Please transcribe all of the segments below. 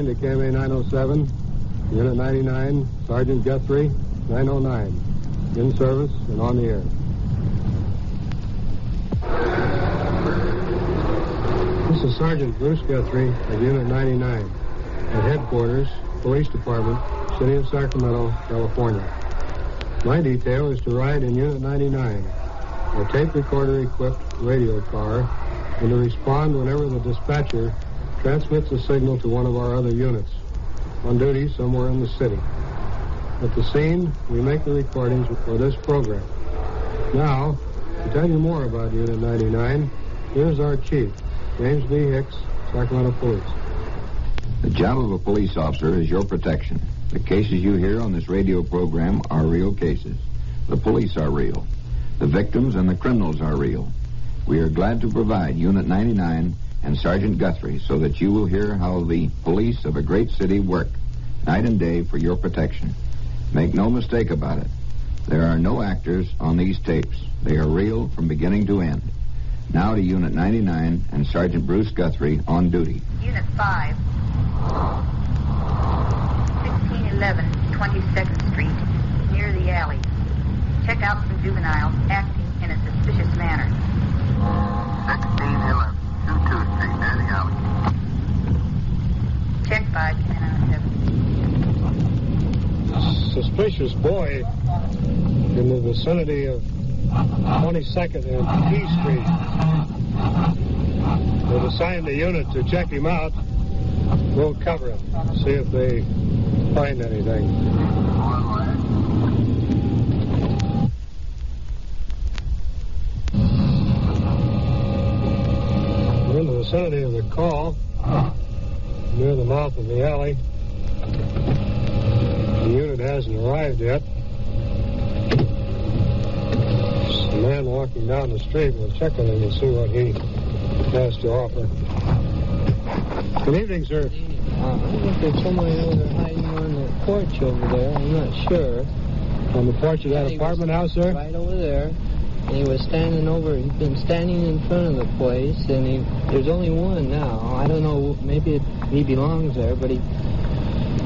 99 to KMA 907. Unit 99, Sergeant Guthrie, 909. In service and on the air. This is Sergeant Bruce Guthrie of Unit 99 at Headquarters, Police Department, City of Sacramento, California. My detail is to ride in Unit 99, a tape recorder-equipped radio car, and to respond whenever the dispatcher transmits a signal to one of our other units on duty somewhere in the city. At the scene, we make the recordings for this program. Now, to tell you more about Unit 99, here's our chief, James B. Hicks, Sacramento Police. The job of a police officer is your protection. The cases you hear on this radio program are real cases. The police are real. The victims and the criminals are real. We are glad to provide Unit 99 and Sergeant Guthrie so that you will hear how the police of a great city work night and day for your protection. Make no mistake about it. There are no actors on these tapes. They are real from beginning to end. Now to Unit 99 and Sergeant Bruce Guthrie on duty. Unit 5, 1611 22nd Street, near the alley. Check out some juveniles acting in a suspicious manner. 1611 22nd Street, near the alley. Check by 1007. Suspicious boy in the vicinity of 22nd and P Street. They've assigned a unit to check him out. We'll cover it, see if they find anything. We're in the vicinity of the call, near the mouth of the alley. The unit hasn't arrived yet. There's a man walking down the street. We'll check on him and see what he has to offer. Good evening, sir. I think there's somebody over there hiding on the porch over there. I'm not sure. On the porch of that apartment house, sir? Right over there. And he was standing over. He's been standing in front of the place, and there's only one now. I don't know. Maybe he belongs there, but he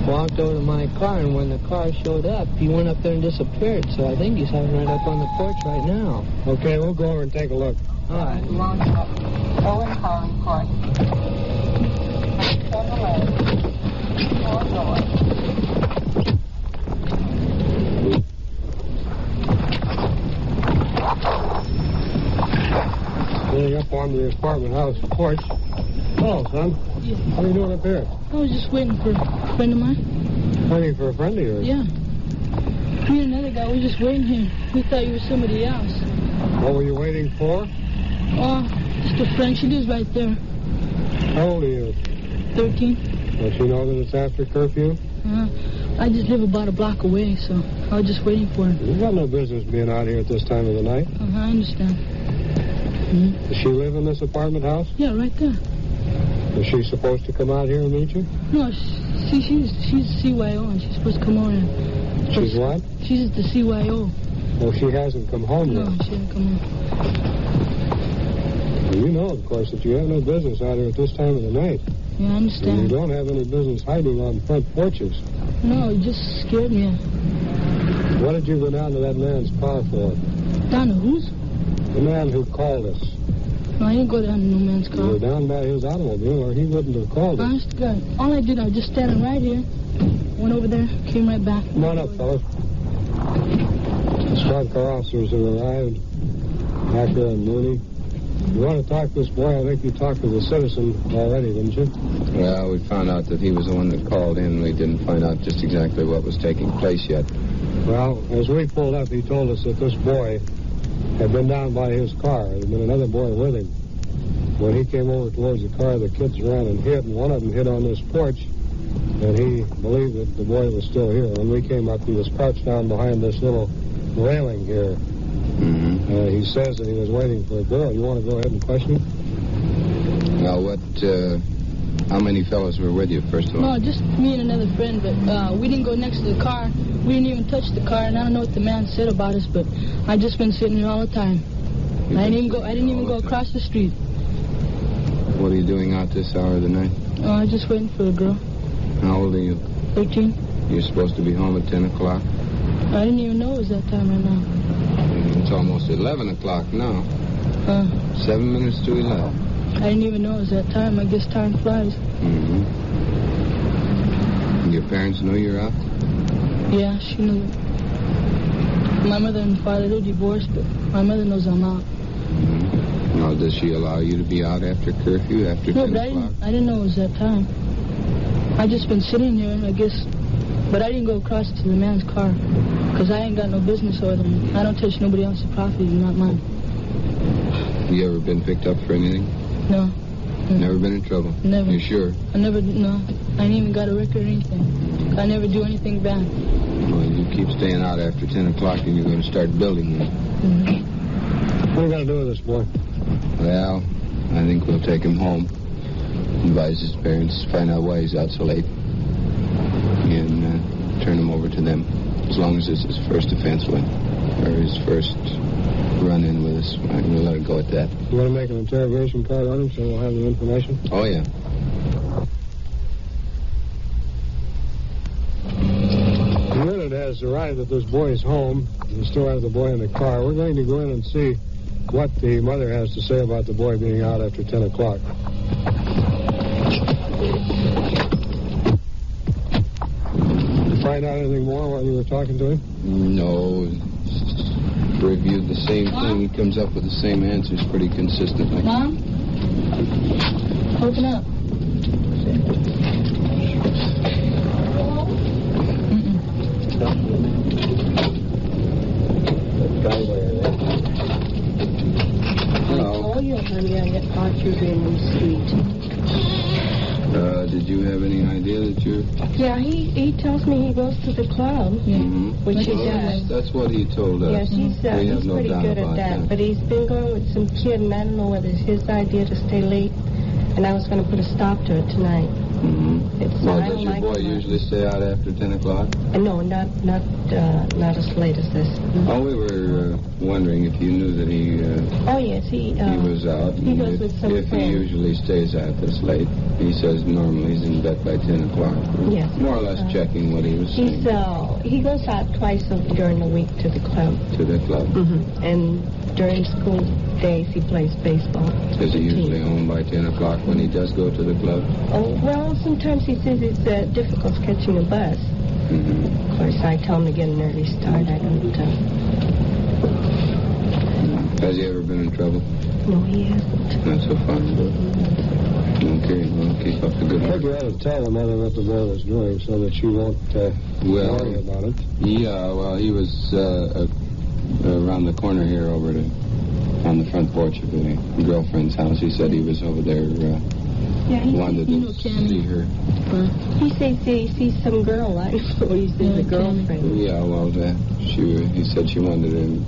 walked over to my car, and when the car showed up, he went up there and disappeared. So I think he's hiding right up on the porch right now. Okay, we'll go over and take a look. All right. Owen calling court. Getting up onto the apartment house porch. Hello, son. Yeah. What are you doing up here? I was just waiting for a friend of mine. Waiting for a friend of yours? Yeah. Me and another guy, we were just waiting here. We thought you were somebody else. What were you waiting for? Oh, just a friend. She lives right there. How old are you? 13. Does she know that it's after curfew? I just live about a block away, so I was just waiting for her. You've got no business being out here at this time of the night. I understand. Mm-hmm. Does she live in this apartment house? Yeah, right there. Is she supposed to come out here and meet you? No, she's CYO, and she's supposed to come over and... She's what? She's the CYO. Oh, she hasn't come home yet? No, she hasn't come home. Well, you know, of course, that you have no business out here at this time of the night. Yeah, I understand. And you don't have any business hiding on front porches. No, it just scared me. What did you go down to that man's car for? Down to whose? The man who called us. No, I didn't go down to no man's car. You were down by his automobile, or he wouldn't have called us. Honest to God. All I did, I was just standing right here. Went over there, came right back. Come on up, fellas. The squad car officers have arrived. Hacker and Mooney. You want to talk to this boy? I think you talked to the citizen already, didn't you? Well, we found out that he was the one that called in. We didn't find out just exactly what was taking place yet. Well, as we pulled up, he told us that this boy had been down by his car. There had been another boy with him. When he came over towards the car, the kids ran and hid, and one of them hid on this porch, and he believed that the boy was still here. When we came up, he was crouched down behind this little railing here. Mm-hmm. He says that he was waiting for a girl. You want to go ahead and question him? Well, how many fellows were with you, first of all? No, just me and another friend, but we didn't go next to the car. We didn't even touch the car, and I don't know what the man said about us, but I just been sitting here all the time. I didn't even go across the street. What are you doing out this hour of the night? I was just waiting for a girl. old are you? 13. You're supposed to be home at 10 o'clock? I didn't even know it was that time right now. It's almost 11 o'clock now. 7 minutes to 11. I didn't even know it was that time. I guess time flies. Mm-hmm. Your parents know you're out? Yeah, she knew. My mother and father, they're divorced, but my mother knows I'm out. Mm-hmm. Now, does she allow you to be out after curfew, after 10 o'clock? I didn't know it was that time. I just been sitting here, I guess, but I didn't go across to the man's car, because I ain't got no business over there. I don't touch nobody else's property, not mine. You ever been picked up for anything? No. Never been in trouble? Never. You sure? No. I ain't even got a record or anything. I never do anything bad. Well, you keep staying out after 10 o'clock and you're going to start building them. Mm-hmm. What are we going to do with this boy? Well, I think we'll take him home. Advise his parents, find out why he's out so late. And turn him over to them. As long as it's his first offense or his first run-in with us. We'll let it go at that. You want to make an interrogation card on him so we'll have the information? Oh, yeah. The unit has arrived at this boy's home. We still have the boy in the car. We're going to go in and see what the mother has to say about the boy being out after 10 o'clock. Did you find out anything more while you were talking to him? No. Reviewed the same thing. He comes up with the same answers pretty consistently. Mom? Open up. Hello. Oh, you honey, I thought you'd been sweet. Did you have any idea that you're... Yeah, he tells me he goes to the club, which he does. That's what he told us. Yes, he's no pretty doubt good about at that. But he's been going with some kid, and I don't know whether it's his idea to stay late. And I was going to put a stop to it tonight. Mm-hmm. Well, I does don't your like boy it. usually stay out after 10 o'clock? No, not as late as this. Oh, we were wondering if you knew that he Oh, yes, he was out. He goes with some If he friends. usually stays out this late. He says normally he's in bed by 10 o'clock. Yes. More or less checking what he was saying. He goes out twice during the week to the club. To the club. Mm-hmm. And during school days, he plays baseball. Is he usually home by 10 o'clock when he does go to the club? Oh, well, sometimes he says it's difficult catching a bus. Mm-hmm. Of course, I tell him to get an early start. I don't Has he ever been in trouble? No, he hasn't. Not so far. Okay, well, keep up the good I think work. you ought to tell the mother what the boy was doing so that she won't worry about it. Yeah, well, he was around the corner here on the front porch of a girlfriend's house. He said he was over there, wanted to see her. He says he sees some girl. I don't know. He says a girlfriend. Yeah, well, he said she wanted him.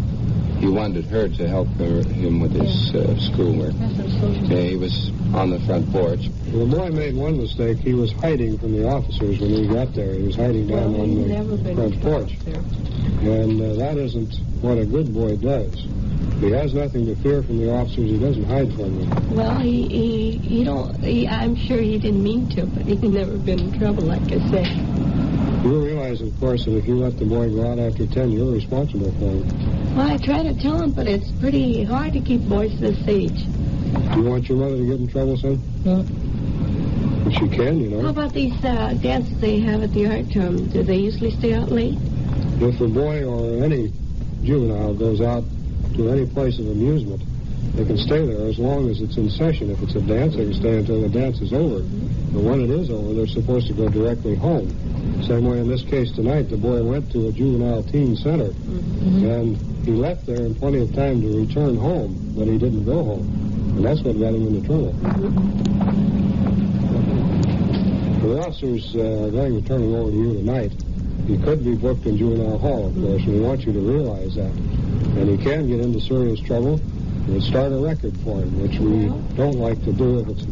He wanted her to help him with his schoolwork. He was on the front porch. Well, the boy made one mistake. He was hiding from the officers when he got there. He was hiding down on the front porch. And that isn't what a good boy does. He has nothing to fear from the officers. He doesn't hide from them. Well, I'm sure he didn't mean to, but he's never been in trouble, like I said. You realize, of course, that if you let the boy go out after 10, you're responsible for him. Well, I try to tell him, but it's pretty hard to keep boys this age. Do you want your mother to get in trouble, son? No. If she can, you know. How about these dances they have at the art term? Do they usually stay out late? If a boy or any juvenile goes out to any place of amusement, they can stay there as long as it's in session. If it's a dance, they can stay until the dance is over. But when it is over, they're supposed to go directly home. Same way in this case tonight, the boy went to a juvenile teen center, and he left there in plenty of time to return home, but he didn't go home. And that's what got him into trouble. The officers are going to turn him over to you tonight. He could be booked in juvenile hall, of course, and we want you to realize that. And he can get into serious trouble. We'll start a record for him, which we don't like to do if it's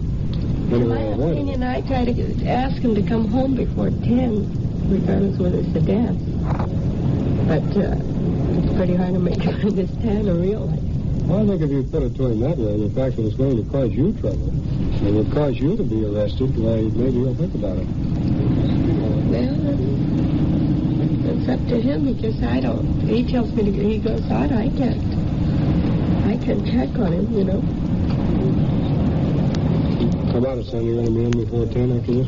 In my opinion, I try to ask him to come home before 10, regardless whether it's a dance. But it's pretty hard to make him understand or realize. Well, I think if you put it to him that way, the fact that it's going to cause you trouble, it would cause you to be arrested, maybe he'll think about it. Well, it's up to him because I don't. He tells me to. He goes out. I can't check on him, you know. How about it, son? You're going to be in before 10 after this?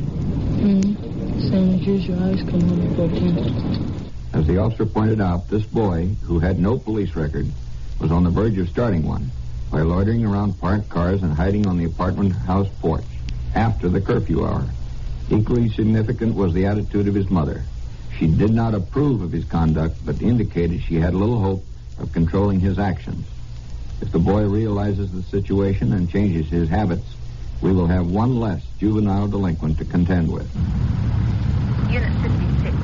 Same as usual. I always come home before 10. As the officer pointed out, this boy, who had no police record, was on the verge of starting one by loitering around parked cars and hiding on the apartment house porch after the curfew hour. Equally significant was the attitude of his mother. She did not approve of his conduct, but indicated she had little hope of controlling his actions. If the boy realizes the situation and changes his habits, we will have one less juvenile delinquent to contend with. Unit 56.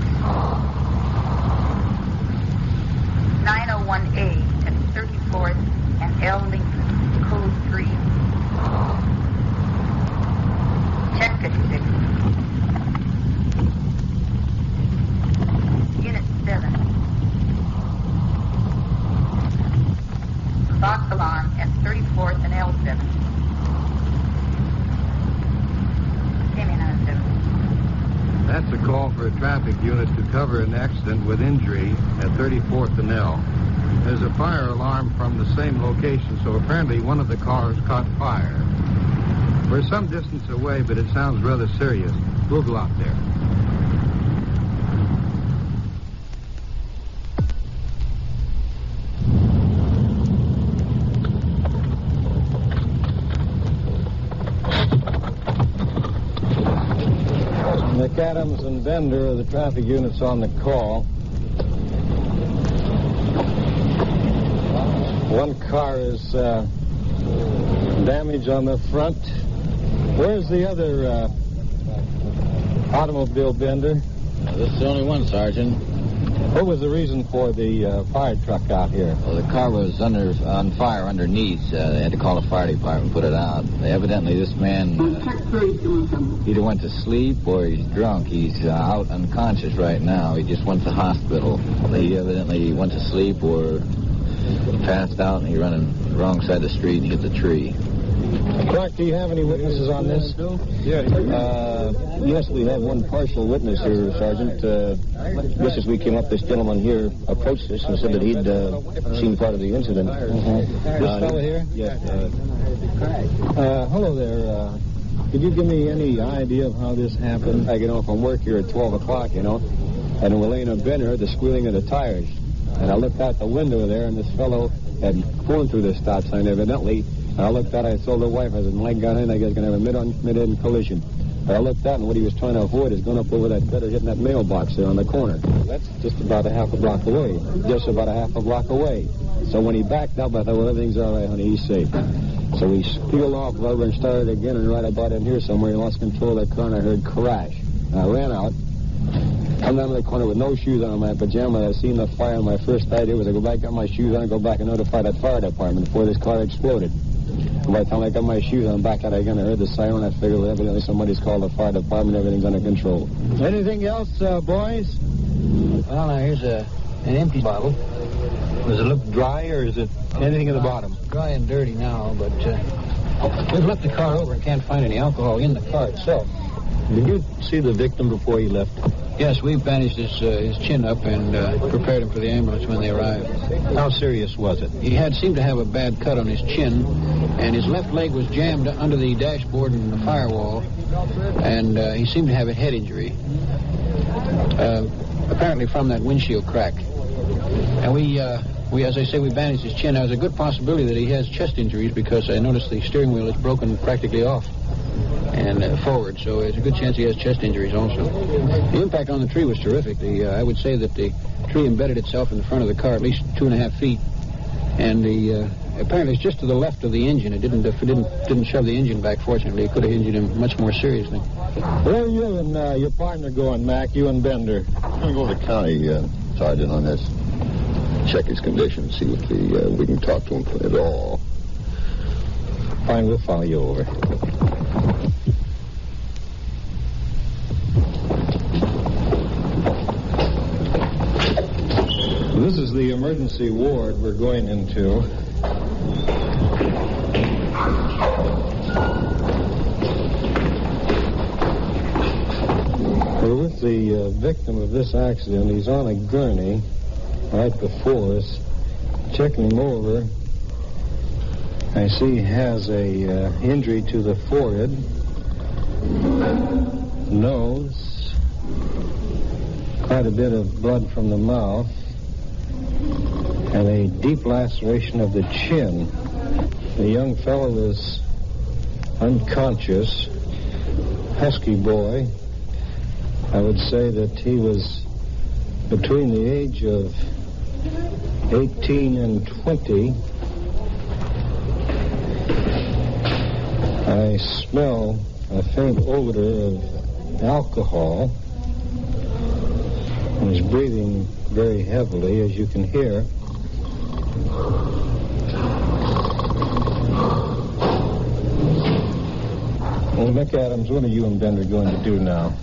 901A at 34th and L. Lincoln, code 3. Check 56. Unit 7. Box alarm at 34th and L7. That's a call for a traffic unit to cover an accident with injury at 34th and L. There's a fire alarm from the same location, so apparently one of the cars caught fire. We're some distance away, but it sounds rather serious. We'll go out there. McAdams and Bender are the traffic units on the call. One car is damaged on the front. Where's the other automobile, Bender? This is the only one, Sergeant. What was the reason for the fire truck out here? Well, the car was on fire underneath. They had to call the fire department and put it out. Evidently, this man either went to sleep or he's drunk. He's out unconscious right now. He just went to the hospital. He evidently went to sleep or passed out, and he ran on the wrong side of the street and hit the tree. Clark, do you have any witnesses on this? Yes, we have one partial witness here, Sergeant. Just as we came up, this gentleman here approached us and said that he'd seen part of the incident. This fellow here? Yes. Hello there. Could you give me any idea of how this happened? I get home from work here at 12 o'clock, and we're laying in bed and heard the squealing of the tires. And I looked out the window there, and this fellow had flown through the stop sign, evidently. And I looked out, I told the wife, I said, my God, I guess going to have a mid-end collision. But I looked out, and what he was trying to avoid is going up over that gutter, hitting that mailbox there on the corner. That's just about a half a block away. Just about a half a block away. So when he backed up, I thought, well, everything's all right, honey, he's safe. So we peeled off rubber and started again, and right about in here somewhere, he lost control of the car, and I heard crash. And I ran out, come down to the corner with no shoes on my pajamas. I seen the fire, and my first idea was to go back, get my shoes on, and go back and notify that fire department before this car exploded. By the time I got my shoes on, back out again, I heard the siren. I figured, well, evidently somebody's called the fire department. Everything's under control. Anything else, boys? Well, now, here's an empty bottle. Does it look dry, or is it anything in the bottom? Dry and dirty now, but we've left the car over and can't find any alcohol in the car itself. Did you see the victim before you left? Yes, we bandaged his chin up and prepared him for the ambulance when they arrived. How serious was it? He seemed to have a bad cut on his chin, and his left leg was jammed under the dashboard and the firewall, and he seemed to have a head injury, apparently from that windshield crack. And we, as I say, we bandaged his chin. There's a good possibility that he has chest injuries because I noticed the steering wheel is broken practically off and forward, so there's a good chance he has chest injuries also. The impact on the tree was terrific. I would say that the tree embedded itself in the front of the car at least 2.5 feet, and apparently it's just to the left of the engine. It didn't shove the engine back, fortunately. It could have injured him much more seriously. Where are you and your partner going, Mac, you and Bender? I'm going to go to the county, Sergeant, on this. Check his condition, see if we can talk to him at all. Fine, we'll follow you over. This is the emergency ward we're going into. We're with the victim of this accident. He's on a gurney right before us. Checking him over, I see he has a injury to the forehead, nose, quite a bit of blood from the mouth, and a deep laceration of the chin. The young fellow is unconscious, husky boy. I would say that he was between the age of 18 and 20. I smell a faint odor of alcohol. He's breathing very heavily, as you can hear. Well, McAdams, what are you and Bender going to do now?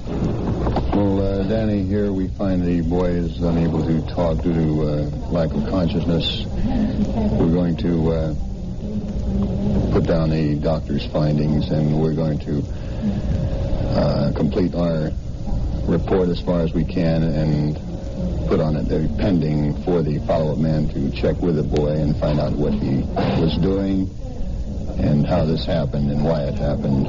Well, Danny, here we find the boy is unable to talk due to lack of consciousness. We're going to put down the doctor's findings, and we're going to complete our report as far as we can and put on it a pending for the follow-up man to check with the boy and find out what he was doing and how this happened and why it happened.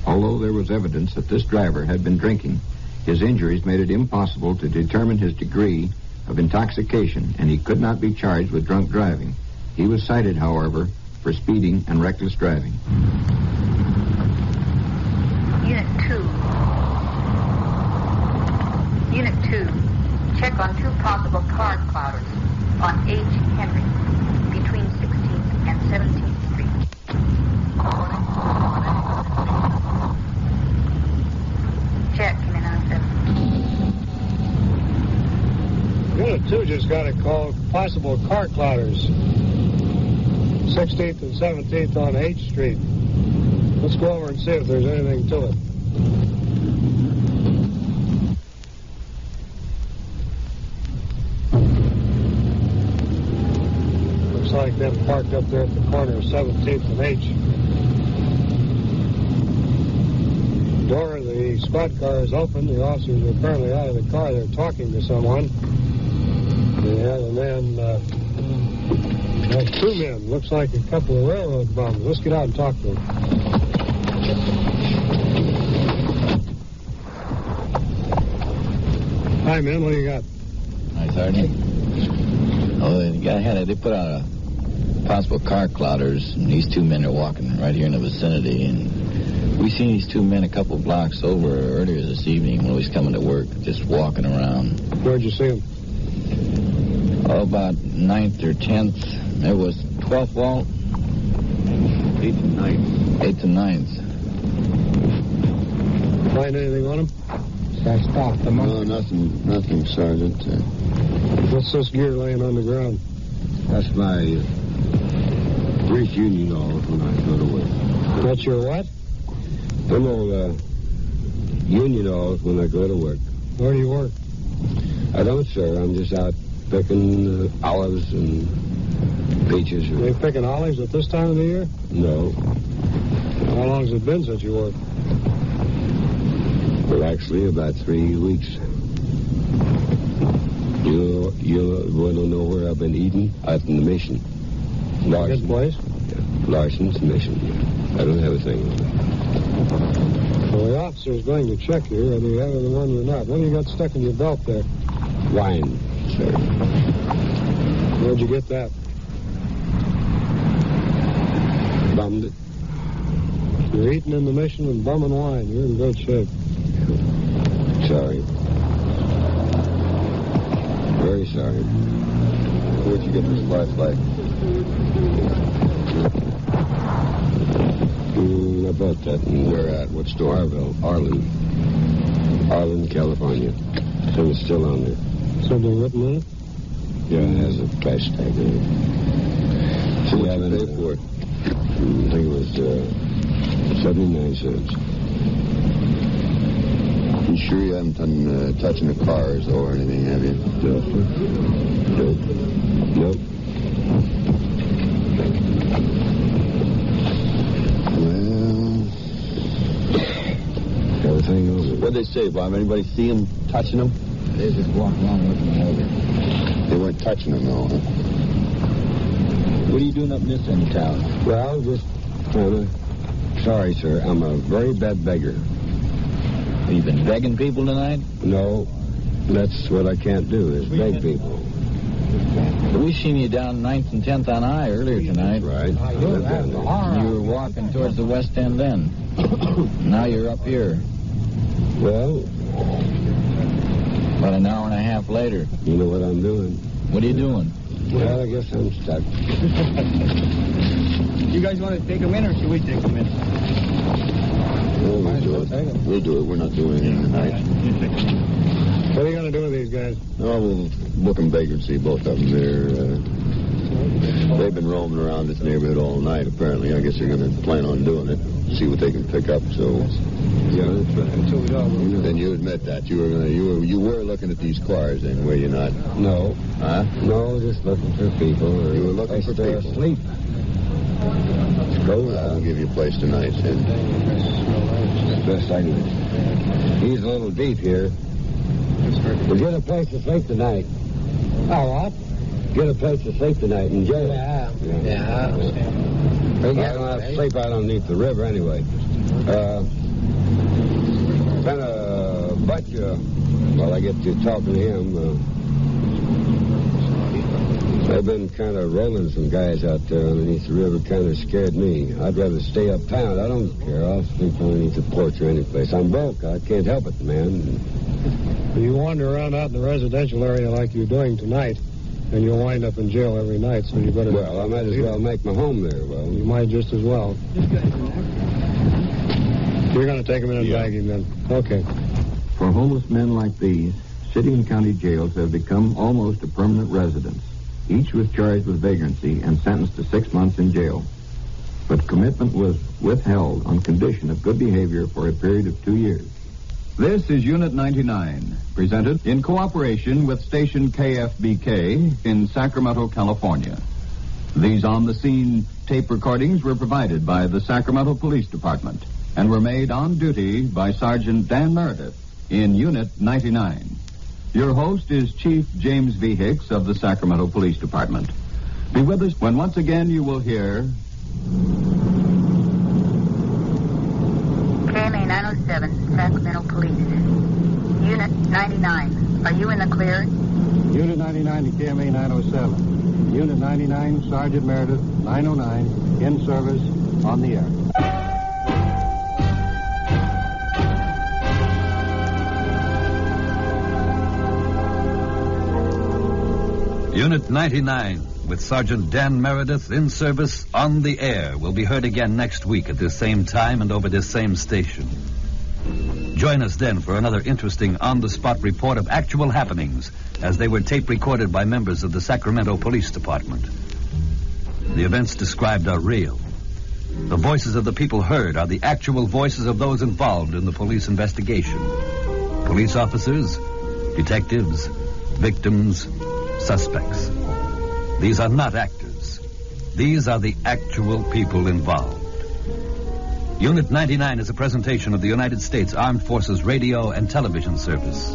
Although there was evidence that this driver had been drinking, his injuries made it impossible to determine his degree of intoxication, and he could not be charged with drunk driving. He was cited, however, for speeding and reckless driving. Unit 2. Unit 2. Check on 2 possible car clouders on H. Henry between 16th and 17th Street. Check, come in on 7. Unit 2 just got a call, possible car clouders. 16th and 17th on H Street. Let's go over and see if there's anything to it. Looks like them parked up there at the corner of 17th and H. The door of the squad car is open. The officers are apparently out of the car. They're talking to someone. They have a man, there's 2 men. Looks like a couple of railroad bums. Let's get out and talk to them. Hi, man. What do you got? Hi, Sergeant. Oh, they put out a possible car clouders, and these 2 men are walking right here in the vicinity, and we seen these 2 men a couple blocks over earlier this evening when we was coming to work, just walking around. Where'd you see them? Oh, about 9th or 10th. It was 12th, Walt? 8th and 9th. 8th and 9th. Find anything on them? I stopped them. No, nothing, Sergeant. What's this gear laying on the ground? That's my brief union all when I go to work. That's your what? I'm all union all when I go to work. Where do you work? I don't, sir. I'm just out picking olives and peaches. Are you picking olives at this time of the year? No. How long has it been since you worked? Well, actually, about 3 weeks. You want to know where I've been eating? Out in the mission. Larson. Good place? Yeah. Larson's mission. I don't have a thing on it. Well, the officer's going to check you, whether you have the one or not. What do you got stuck in your belt there? Wine, sir. Where'd you get that? Bummed it. You're eating in the mission and bumming wine. You're in good shape. Sorry. Very sorry. Where'd you get this flashlight? About that. Where at? What store? Arlen, California. So it's still on there. Something written on it? Yeah, it has a price tag on it. So what you pay for it? I think it was 79 cents. You sure you haven't done touching the cars or anything, have you? No, sir. Nope. Well, everything over. What'd they say, Bob? Anybody see them touching them? They just walked along looking them over. They weren't touching them, though, huh? What are you doing up in this end of town? Well, just trying to... Sorry, sir. I'm a very bad beggar. Have you been begging people tonight? No, that's what I can't do, is beg people. We seen you down 9th and 10th on I earlier tonight. Right. You were walking towards the west end then. Now you're up here. Well, about an hour and a half later. You know what I'm doing. What are you doing? Well, I guess I'm stuck. You guys want to take them in, or should we take them in? Well, we'll do it. We'll do it. We're not doing anything tonight. What are you going to do with these guys? No, we'll book them vagrancy, both of them. They've been roaming around this neighborhood all night, apparently. I guess they're going to plan on doing it, see what they can pick up, so... Yeah, that's right. Then you admit that. You were looking at these cars, then, were you not? No. Huh? No, just looking for people. You were looking for people? Asleep. Go. I'll give you a place tonight, then. Best I can. He's a little deep here. We'll get a place to sleep tonight. Oh, what? Get a place to sleep tonight in jail. Yeah. I don't have to sleep out underneath the river anyway. Kind of butt you while I get to talking to him. I've been kind of rolling some guys out there underneath the river. Kind of scared me. I'd rather stay uptown. I don't care. I'll sleep underneath the porch or any place. I'm broke. I can't help it, man. You wander around out in the residential area like you're doing tonight, and you'll wind up in jail every night, so you better... Well, I might as well make my home there, well. You might just as well. You're going to take him in and bag him then. Okay. For homeless men like these, city and county jails have become almost a permanent residence. Each was charged with vagrancy and sentenced to 6 months in jail. But commitment was withheld on condition of good behavior for a period of 2 years. This is Unit 99, presented in cooperation with station KFBK in Sacramento, California. These on-the-scene tape recordings were provided by the Sacramento Police Department and were made on duty by Sergeant Dan Meredith in Unit 99. Your host is Chief James V. Hicks of the Sacramento Police Department. Be with us when once again you will hear... KMA 907, Sacramento Police. Unit 99. Are you in the clear? Unit 99 to KMA 907. Unit 99, Sergeant Meredith, 909, in service, on the air. Unit 99, with Sergeant Dan Meredith in service on the air, will be heard again next week at this same time and over this same station. Join us then for another interesting on-the-spot report of actual happenings as they were tape recorded by members of the Sacramento Police Department. The events described are real. The voices of the people heard are the actual voices of those involved in the police investigation. Police officers, detectives, victims, suspects. These are not actors. These are the actual people involved. Unit 99 is a presentation of the United States Armed Forces Radio and Television Service.